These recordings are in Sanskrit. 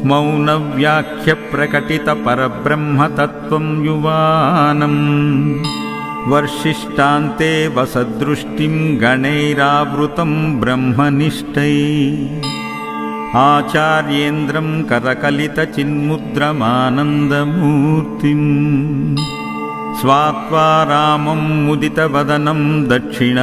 मौनव्याख्यप्रकटितपरब्रह्मतत्त्वं युवानम् वर्षिष्टान्ते वसदृष्टिं गणैरावृतं ब्रह्मनिष्ठैः आचार्येन्द्रं करकलितचिन्मुद्रमानन्दमूर्तिम् स्वात्वा रामं मुदितवदनं दक्षिणामूर्तिमीडे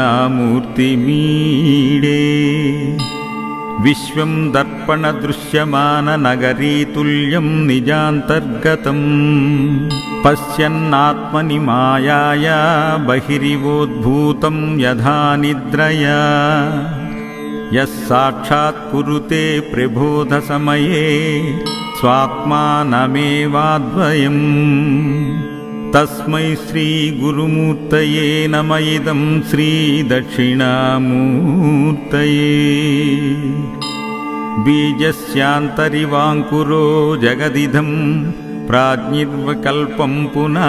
विश्वं दर्पणदृश्यमाननगरीतुल्यं निजान्तर्गतम् पश्यन्नात्मनि मायाया बहिरिवोद्भूतं यथा निद्रया यः साक्षात् कुरुते प्रबोधसमये स्वात्मानमेवाद्वयम् तस्मै श्रीगुरुमूर्तये नमः इदं श्रीदक्षिणामूर्तये बीजस्यान्तरिवाङ्कुरो जगदिदं प्राज्ञिर्विकल्पं पुनः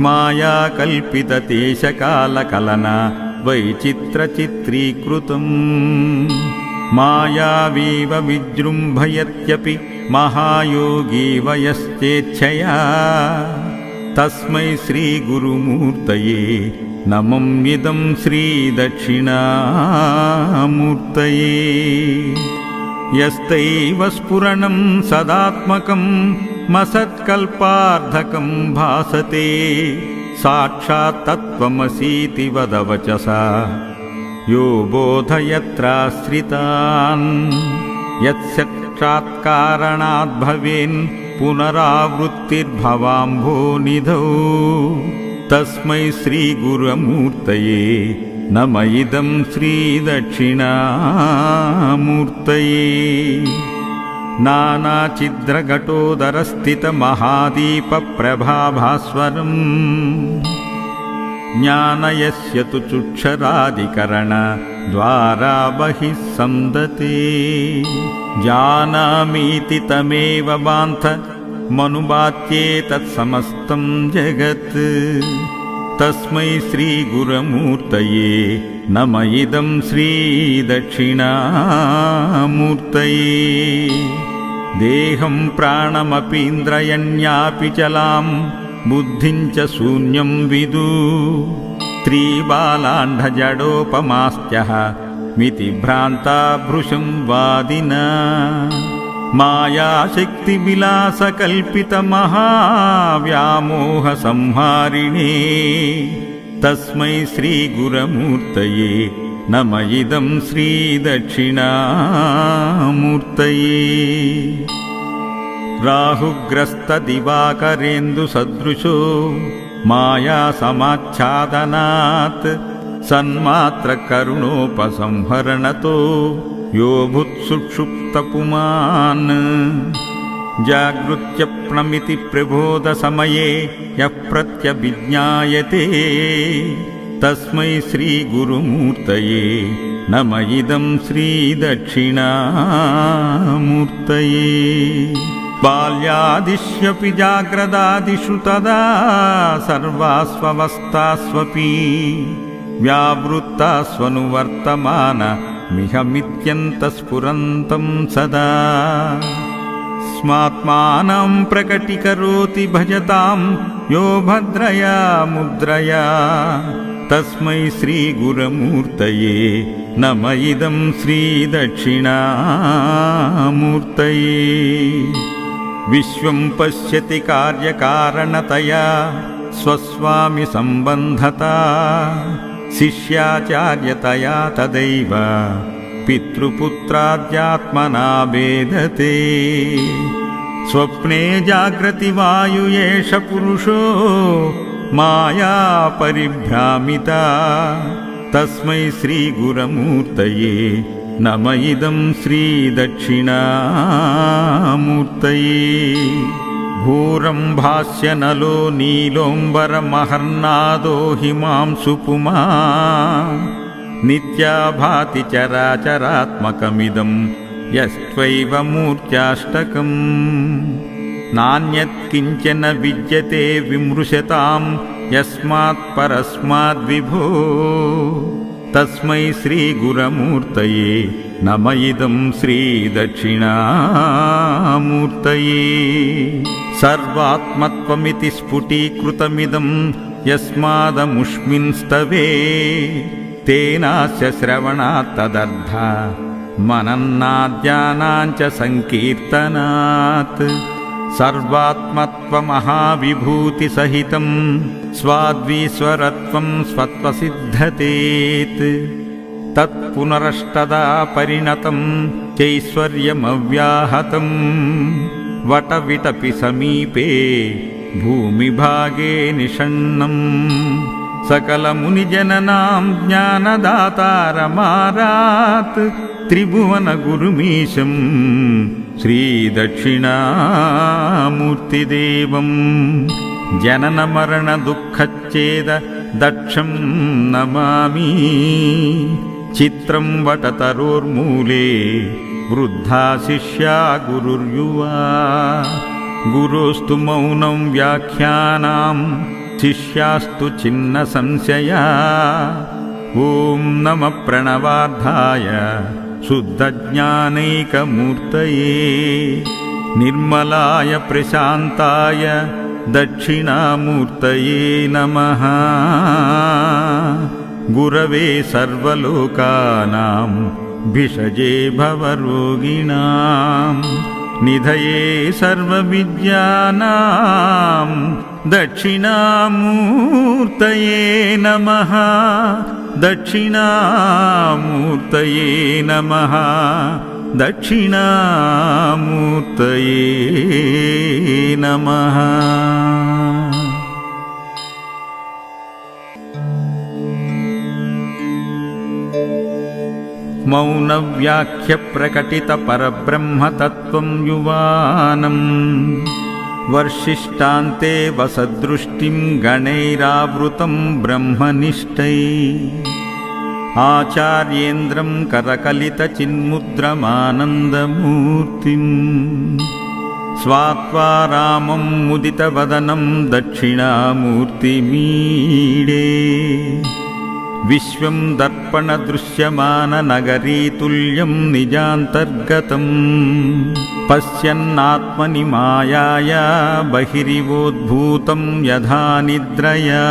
मायाकल्पितदेशकालकलना वैचित्रचित्रीकृतम् मायावीव विजृम्भयत्यपि महायोगी वयश्चेच्छया तस्मै श्रीगुरुमूर्तये नमम्यिदं श्रीदक्षिणामूर्तये यस्तैव स्फुरणं सदात्मकं मसत्कल्पार्धकं भासते साक्षात् तत्त्वमसीति वदवचसा यो बोधयत्राश्रितान् यत्साक्षात्कारणात् भवेन् पुनरावृत्तिर्भवाम्भोनिधौ तस्मै श्रीगुरुमूर्तये नमः इदं श्रीदक्षिणामूर्तये नानाचिद्रघटोदरस्थितमहादीपप्रभाभास्वरम् ज्ञानयस्य तु चुक्षरादिकरणद्वारा बहिः संदते जानामीति तमेव बान्धमनुबात्येतत्समस्तं जगत् तस्मै श्रीगुरुमूर्तये नमः इदं श्रीदक्षिणामूर्तये देहं प्राणमपीन्द्रयण्यापि चलां बुद्धिं च शून्यं विदु त्रिबालाण्डजडोपमास्त्यः मितिभ्रान्ता भृशं वादिना मायाशक्तिविलासकल्पितमहाव्यामोहसंहारिणे तस्मै श्रीगुरुमूर्तये नमः इदं श्रीदक्षिणामूर्तये राहुग्रस्तदिवाकरेन्दुसदृशो मायासमाच्छादनात् सन्मात्रकरुणोपसंहरणतो यो भूत्सुषुप्तपुमान् जागृत्यप्नमिति प्रबोधसमये यः प्रत्यभिज्ञायते तस्मै श्रीगुरुमूर्तये नमः इदं श्रीदक्षिणामूर्तये बाल्यादिष्यपि जाग्रदादिषु तदा सर्वास्वस्थास्वपि व्यावृत्तास्वनुवर्तमानमिहमित्यन्तस्फुरन्तं सदा स्मात्मानं प्रकटीकरोति भजतां यो भद्रया मुद्रया तस्मै श्रीगुरुमूर्तये नमः इदं श्रीदक्षिणामूर्तये विश्वं पश्यति कार्यकारणतया स्वस्वामि सम्बन्धता शिष्याचार्यतया तदैव पितृपुत्राद्यात्मना भेदते स्वप्ने जाग्रति वायु एष पुरुषो माया परिभ्रामिता तस्मै श्रीगुरुमूर्तये नमः इदं श्रीदक्षिणामूर्तये घोरं भास्यनलो नीलोऽम्बरमहर्नादो हिमांशुपुमा नित्या भाति चराचरात्मकमिदं यस्त्वैव मूर्त्याष्टकम् नान्यत्किञ्चन विद्यते विमृशतां यस्मात् परस्माद्विभो तस्मै श्रीगुरमूर्तये नम इदं श्रीदक्षिणामूर्तये। सर्वात्मत्वमिति स्फुटीकृतमिदं यस्मादमुष्मिंस्तवे तेनास्य श्रवणात् तदर्था मनन्नाद्यानाञ्च संकीर्तनात्। सर्वात्मत्वमहाविभूतिसहितं स्वाद्वीश्वरत्वं स्वत्वसिद्धतेत्। तत्पुनरष्टदा परिणतं चैश्वर्यमव्याहतं वटविटपि समीपे भूमिभागे निषण्णम्। सकलमुनिजननां ज्ञानदातारमारात् त्रिभुवनगुरुमीशं श्रीदक्षिणामूर्तिदेवं। जननमरणदुःखच्छेद दक्षं नमामि। चित्रं वटतरोर्मूले वृद्धा शिष्या गुरुर्युवा। गुरोस्तु मौनं व्याख्यानां शिष्यास्तु छिन्नसंशया। ॐ नमः प्रणवार्धाय शुद्धज्ञानैकमूर्तये निर्मलाय प्रशान्ताय दक्षिणामूर्तये नमः। गुरवे सर्वलोकानां भिषजे भवरोगिणां निधये सर्वविद्यानां दक्षिणामूर्तये नमः। दक्षिणामूर्तये नमः। दक्षिणामूर्तये नमः। मौनव्याख्यप्रकटितपरब्रह्मतत्त्वं युवानम् वर्षिष्टान्ते वसदृष्टिं गणैरावृतं ब्रह्मनिष्ठैः। आचार्येन्द्रं करकलितचिन्मुद्रमानन्दमूर्तिं स्वात्वा रामं मुदितवदनं दक्षिणामूर्तिमीडे। विश्वं दर्पणदृश्यमाननगरीतुल्यं निजान्तर्गतं पश्यन्नात्मनि मायाया बहिरिवोद्भूतं यथा निद्रया।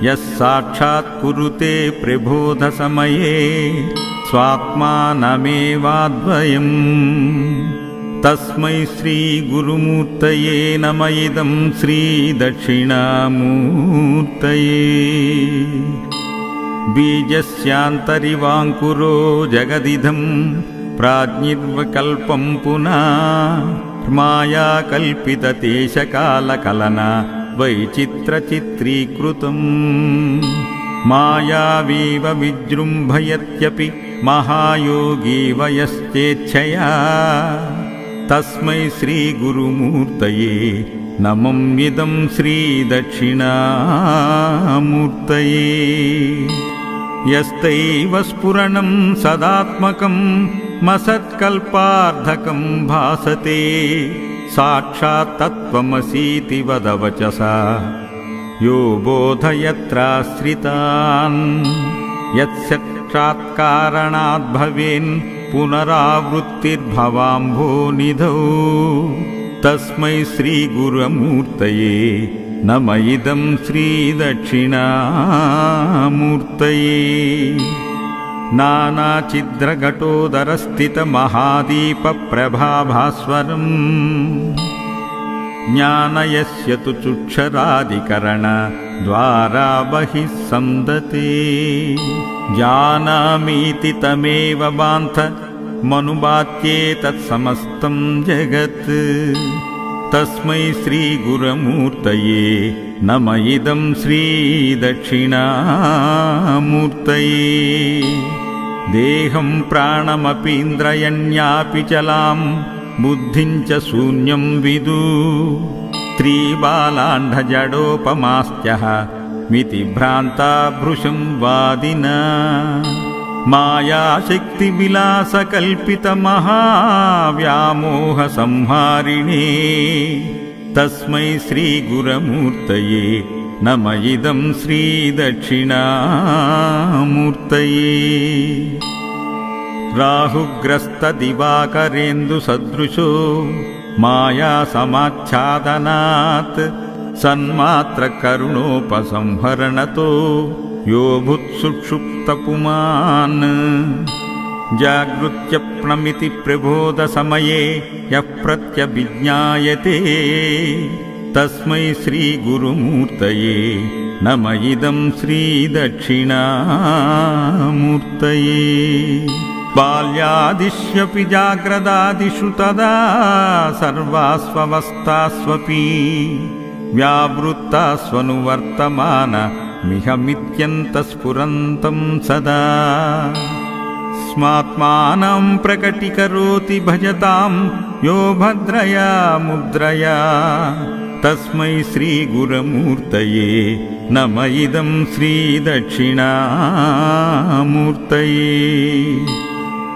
यः साक्षात् कुरुते प्रबोधसमये स्वात्मानमेवाद्वयम्। तस्मै श्रीगुरुमूर्तये नम इदं श्रीदक्षिणामूर्तये। बीजस्यान्तरिवाङ्कुरो जगदिदं प्राज्ञिर्विकल्पं पुनः मायाकल्पितदेशकालकलना वैचित्रचित्रीकृतम्। मायावीव विजृम्भयत्यपि महायोगी वयश्चेच्छया। तस्मै श्रीगुरुमूर्तये नमं इदं श्रीदक्षिणामूर्तये। यस्तैव स्फुरणं सदात्मकं मसत्कल्पार्धकं भासते साक्षात् तत्त्वमसीति वदवचसा यो बोधयत्राश्रितान्। यत्साक्षात्कारणात् भवेन् पुनरावृत्तिर्भवाम्भोनिधौ। तस्मै श्रीगुरुमूर्तये नम इदं श्रीदक्षिणामूर्तये। नानाचिद्रघटोदरस्थितमहादीपप्रभाभास्वरम् ज्ञानयस्य तु चुक्षरादिकरणद्वारा बहिः सन्दते। जानामीति तमेव बान्थ मनुबात्ये तत्समस्तं जगत्। तस्मै श्रीगुरुमूर्तये नम इदं श्रीदक्षिणामूर्तये। देहं प्राणमपीन्द्रयण्यापि चलां बुद्धिं च शून्यं विदु। त्रिबालाण्डजडोपमास्त्यः मितिभ्रान्ता भृशं वादिना। मायाशक्तिविलासकल्पितमहाव्यामोहसंहारिणे। तस्मै श्रीगुरुमूर्तये नम इदं श्रीदक्षिणामूर्तये। राहुग्रस्तदिवाकरेन्दुसदृशो मायासमाच्छादनात् सन्मात्रकरुणोपसंहरणतो यो भूत्सुषुप्तपुमान् जागृत्यप्नमिति प्रबोधसमये यः प्रत्यभिज्ञायते तस्मै श्रीगुरुमूर्तये नम इदं श्रीदक्षिणामूर्तये। बाल्यादिष्यपि जाग्रदादिषु तदा सर्वास्वस्थास्वपि व्यावृत्तास्वनुवर्तमानमिहमित्यन्तस्फुरन्तं सदा स्मात्मानं प्रकटीकरोति भजतां यो भद्रया मुद्रया तस्मै श्रीगुरुमूर्तये नम इदं श्रीदक्षिणामूर्तये।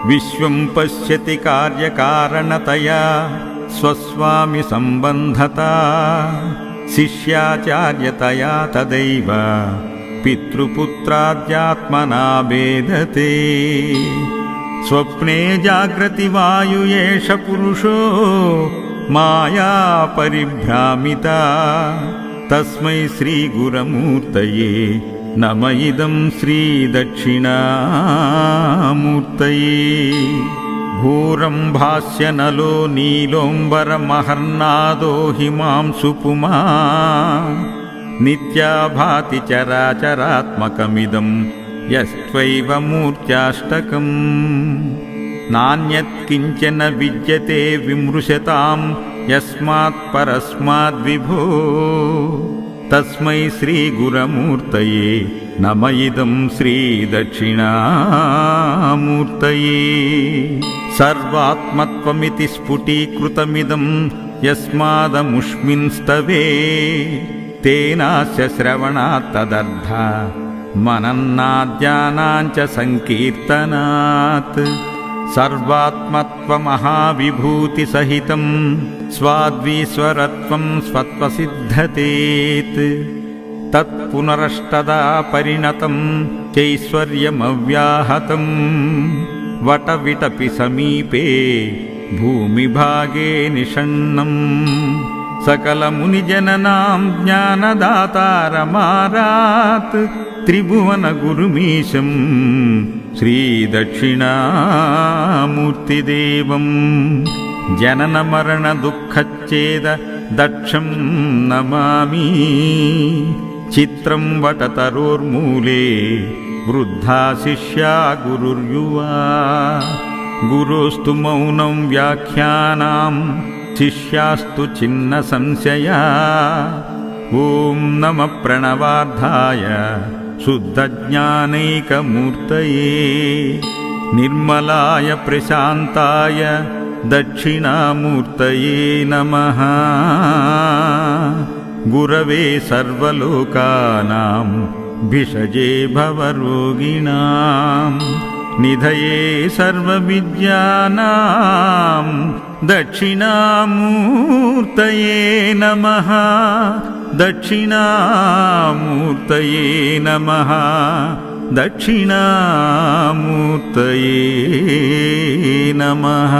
विश्वं पश्यति कार्यकारणतया स्वस्वामि सम्बन्धता शिष्याचार्यतया तदैव पितृपुत्राद्यात्मना भेदते। स्वप्ने जाग्रति वायु एष पुरुषो माया परिभ्रामिता तस्मै श्रीगुरुमूर्तये नम इदं श्रीदक्षिणामूर्तये। घोरं भास्यनलो नीलोऽम्बरमहर्नादो हिमांशुपुमा नित्या भाति चराचरात्मकमिदं यस्त्वैव मूर्त्याष्टकम्। नान्यत्किञ्चन विद्यते विमृशतां यस्मात् परस्माद्विभो तस्मै श्रीगुरुमूर्तये नम इदं श्रीदक्षिणामूर्तये। सर्वात्मत्वमिति स्फुटीकृतमिदं यस्मादमुष्मिंस्तवे तेनास्य श्रवणात् तदर्थ मनन्नाद्यानाञ्च संकीर्तनात्। सर्वात्मत्वमहाविभूतिसहितं स्वाद्वीश्वरत्वं स्वत्वसिद्धतेत् तत्पुनरष्टदा परिणतं चैश्वर्यमव्याहतं वटविटपि समीपे भूमिभागे निषण्णम्। सकलमुनिजननां ज्ञानदातारमारात् त्रिभुवनगुरुमीशं श्रीदक्षिणामूर्तिदेवं जननमरणदुःखच्छेद दक्षं नमामि। चित्रं वटतरोर्मूले वृद्धा शिष्या गुरुर्युवा गुरोस्तु मौनं व्याख्यानां शिष्यास्तु छिन्नसंशया। ॐ नमः प्रणवार्धाय शुद्धज्ञानैकमूर्तये निर्मलाय प्रशान्ताय दक्षिणामूर्तये नमः। गुरवे सर्वलोकानां भिषजे भवरोगिणां निधये सर्वविद्यानां दक्षिणामूर्तये नमः। दक्षिणामूर्तये नमः। दक्षिणामूर्तये नमः।